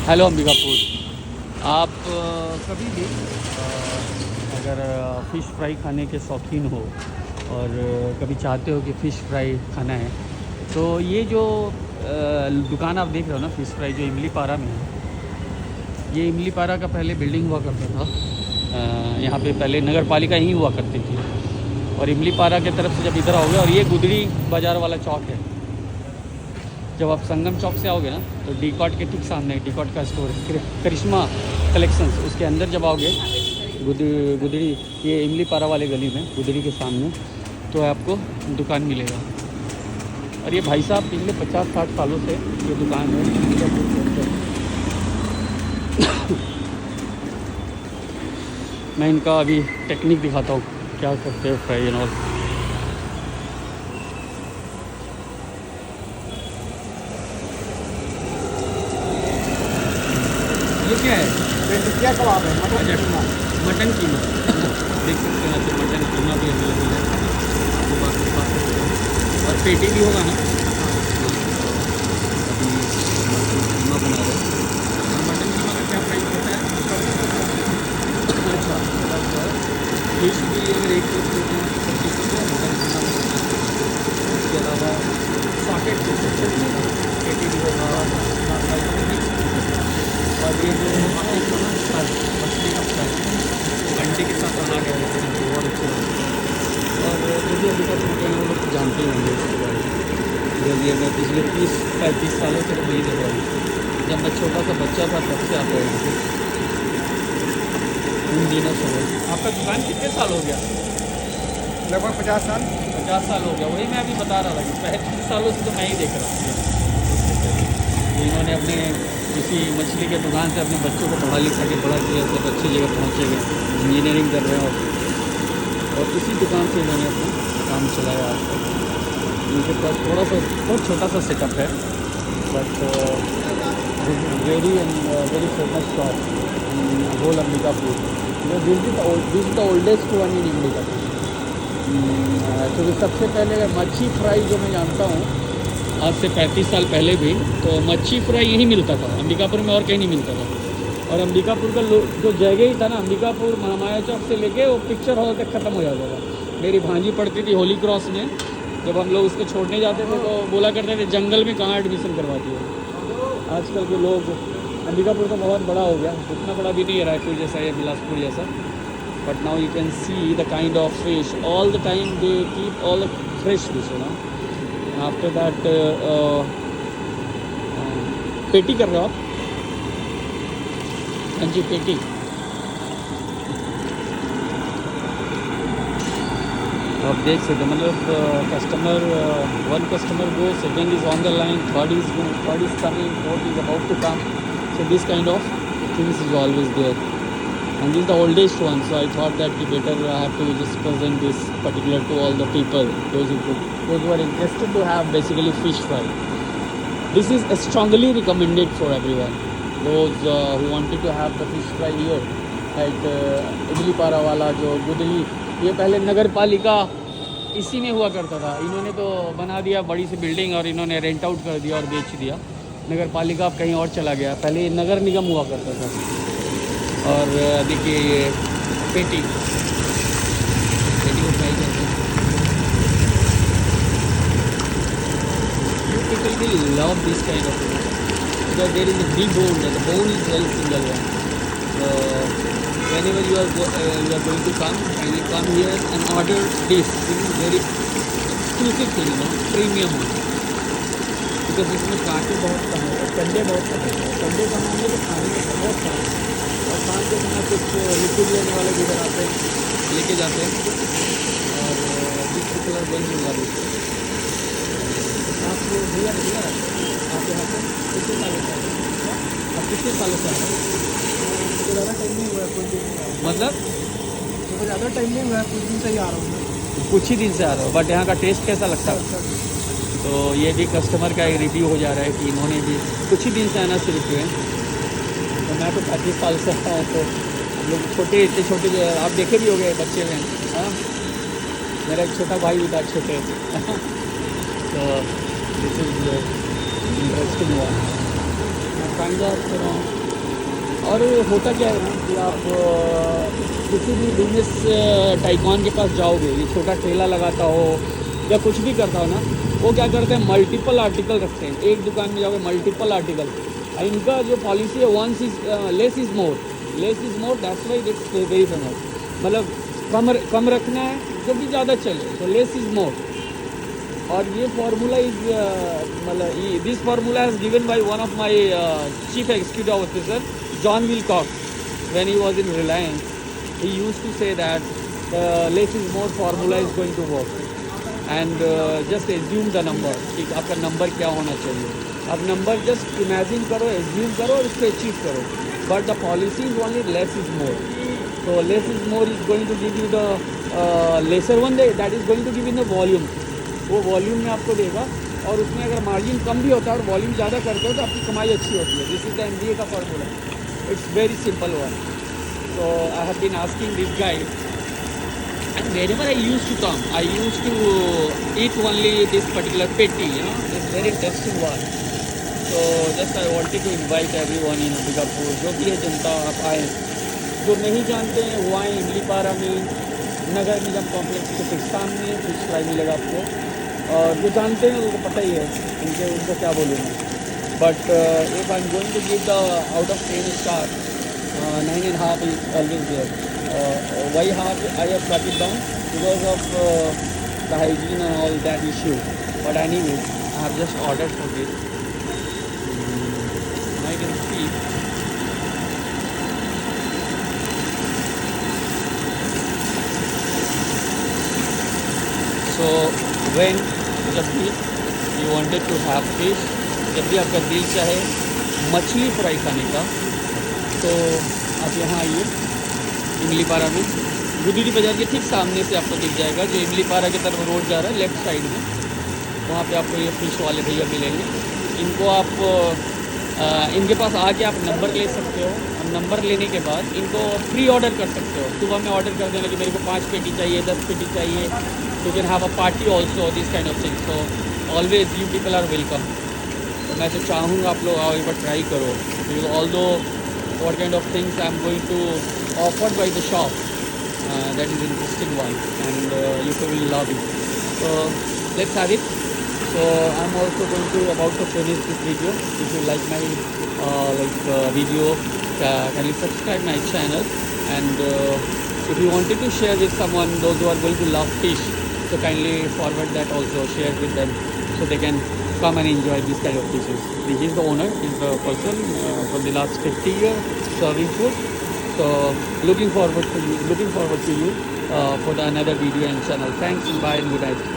Hello Ambikapur. आप कभी भी अगर फ़िश फ्राई खाने के शौकीन हो और कभी चाहते हो कि फ़िश फ्राई खाना है, तो ये जो दुकान आप देख रहे हो ना, फ़िश फ्राई, जो इमली पारा में है, ये इमली पारा का पहले बिल्डिंग हुआ करता था। यहाँ पे पहले नगर पालिका ही हुआ करती थी। और इमली पारा के तरफ से जब इधर आओगे, और ये गुदड़ी बाज़ार वाला चौक है। जब आप संगम चौक से आओगे ना, तो डी कॉट के ठीक सामने डी कॉट का स्टोर है, करिश्मा कलेक्शंस। उसके अंदर जब आओगे, गुदड़ी ये इमली पारा वाले गली में गुदड़ी के सामने, तो आपको दुकान मिलेगा। और ये भाई साहब पिछले 50-60 सालों से ये दुकान है। मैं इनका अभी टेक्निक दिखाता हूँ, क्या करते हैं फ्राई एंड ऑल। ये क्या है? क्या कबाब है? मटन कीमा। देख सकते हैं, तो मटन कीमा भी अवेलेबल है आपके पास। और पेटी भी होगा ना। अभी मटन कीमा बना रहे हैं। और मटन कीमा का क्या प्राइस होता है? अच्छा, फिश भी अगर एक पीस लेते हैं तो 25 रुपये, मटन कीमा में। उसके अलावा सॉकेट पेटी भी होगा। और ये जो मछली का फ्राई अंडे के साथ बना के देते हैं, बहुत अच्छे लगते हैं। और जो भी अभी तक होते हैं वो लोग जानते होंगे इसके बारे में। जब ये मैं पिछले 30-35 सालों से वही देख रहा हूँ। जब मैं छोटा सा बच्चा था तब से आता है उन दिनों से। आपका दुकान कितने साल हो गया? लगभग 50 साल। 50 साल हो गया। वही मैं अभी बता रहा था कि 35 सालों से तो मैं ही देख रहा हूँ। इन्होंने अपने किसी मछली के दुकान से अपने बच्चों को पढ़ा लिखा के बड़ा किया, सब अच्छी जगह पहुँचे गए, इंजीनियरिंग कर रहे हैं। और इसी दुकान से इन्होंने अपना काम चलाया आज तक। इनके पास थोड़ा सा बहुत छोटा सा सेटअप है, but very famous shop whole Ambikapur. This is the oldest one in Ambikapur. क्योंकि सबसे पहले मच्छी फ्राई जो मैं जानता हूँ, आज से 35 साल पहले भी, तो मच्छी फ्राई यहीं मिलता था अंबिकापुर में, और कहीं नहीं मिलता था। और अंबिकापुर का जो जगह ही था ना, अंबिकापुर महामाया चौक से लेके वो पिक्चर हॉल तक ख़त्म हो जाता था। मेरी भांजी पढ़ती थी होली क्रॉस में, जब हम लोग उसको छोड़ने जाते थे तो बोला करते थे, जंगल में कहाँ एडमिशन करवाती है। आजकल के लोग, अंबिकापुर तो बहुत बड़ा हो गया, उतना बड़ा भी नहीं है रायपुर जैसा या बिलासपुर जैसा। But now you can see the kind of fish all the time, they keep all the fresh fish, you know. After that पेटी कर रहे हो आप? हाँ जी, पेटी। आप देख सकते, मतलब customer, one customer go, second is on the line, third is coming, fourth is about to come. So this kind of things is always there, and this is the oldest one. So I thought that better I have to just present this particular to all the people, those who are interested to have basically fish fry. This is strongly recommended for everyone. Those who wanted to have the fish fry here at इमली पारा वाला जो गुदली, ये पहले नगर पालिका इसी में हुआ करता था। इन्होंने तो बना दिया बड़ी सी बिल्डिंग और इन्होंने रेंट आउट कर दिया और बेच दिया। नगर पालिका अब कहीं और चला गया, पहले नगर निगम हुआ करता था। और देखिए ये पेटी को फ्राई करते हैं। People will love this kind of food because there is a big bone and the bone is very single one. So whenever you are going to come and you come here and order this is very exclusive thing, you know, premium one. Because इसमें कांटे बहुत कम होते हैं, कंडे बहुत कम होते हैं। कंडे कम होंगे तो खाने में बहुत कम। और खाने के समय कुछ लिक्विड लेने वाले भी इधर आते हैं, लेके जाते हैं। और बीस कलर बन मिला भी आपको भैया आप यहाँ पर कितने सालों से आए? आप कितने सालों से आए? मुझे ज़्यादा टाइम नहीं हुआ है, कुछ दिन। मतलब मुझे ज़्यादा टाइम नहीं हुआ है, कुछ दिन से ही आ रहा हूँ। कुछ ही दिन से आ रहा हूँ, बट यहाँ का टेस्ट कैसा लगता है? तो ये भी कस्टमर का एक रिव्यू हो जा रहा है कि इन्होंने भी कुछ ही दिन से आना शुरू किए हैं। तो मैं तो 35 साल से आता हूँ, तो हम लोग छोटे, इतने छोटे जो आप देखे भी हो गए बच्चे में। हाँ, मेरा एक छोटा भाई भी था छोटे। तो this is interesting one. Kind of और होता क्या है ना कि आप किसी भी बिजनेस टाइकॉन के पास जाओगे, ये छोटा ठेला लगाता हो या कुछ भी करता हो ना, वो क्या करते हैं मल्टीपल आर्टिकल रखते हैं। एक दुकान में जाओगे मल्टीपल आर्टिकल। इनका जो पॉलिसी है once is less is more, that's why it's very famous. मतलब कम रखना है जो कि ज़्यादा चले, तो लेस इज़ मोर। और ये फार्मूला इज मतलब this formula has given by one of my chief executive officer John Wilcox when he was in Reliance. He used to say that the less is more formula is going to work, and just assume the number कि आपका number क्या होना चाहिए। अब number just imagine करो, assume करो और उसको अचीव करो। But the policy is only less is more. तो less is more is going to give you the lesser one that is going to give in the volume. वो volume में आपको देगा, और उसमें अगर मार्जिन कम भी होता है और वॉल्यूम ज़्यादा करते हो तो आपकी कमाई अच्छी होती है। दिस इज द MBA का formula. It's very simple one. So I have been asking this guy, and whenever I used to come, I used to eat only this particular patty, this very interesting one. So just I wanted to invite everyone in Ambikapur, जो भी है जनता, आप आए। जो नहीं जानते हैं वो आए। इमली पारा में नगर निगम कॉम्प्लेक्स के ठीक सामने फिश फ्राई मिलेगा आपको, और जो जानते हैं उनको पता ही है उनको क्या बोलूँगा। But if I'm going to give the out of 10 star, 9.5 is always there. Why half I have cut it down? Because of the hygiene and all that issue. But anyway, I have just ordered for this. I can see. So when जब भी you wanted to have fish, जब भी आपका दिल चाहे मछली fry खाने का, तो आप यहाँ आइए इमली पारा में। गुदड़ी बाज़ार के ठीक सामने से आपको दिख जाएगा, जो इमली पारा की तरफ रोड जा रहा है लेफ़्ट साइड में, वहाँ पे आपको ये फ़िश वाले भैया मिलेंगे। इनको आप इनके पास आके आप नंबर ले सकते हो। और नंबर लेने के बाद इनको प्री ऑर्डर कर सकते हो। सुबह में ऑर्डर कर देना कि मेरे को 5 पेटी चाहिए, 10 पेटी चाहिए। You can have a party also, this kind of thing. So always you people are welcome. तो मैं तो चाहूँगा आप लोग आओ, एक बार ट्राई करो। Because although what kind of things I'm going to offered by the shop, that is interesting one, and you will love it. So let's have it. So I'm also going to about to finish this video. If you like my video, kindly subscribe my channel, and if you wanted to share with someone, those who are going to love fish, so kindly forward that also, share with them so they can come and enjoy this kind of fishes. He is the owner, he is the person for the last 50 years serving food. So looking forward to you for the another video and channel. Thanks and bye and good night.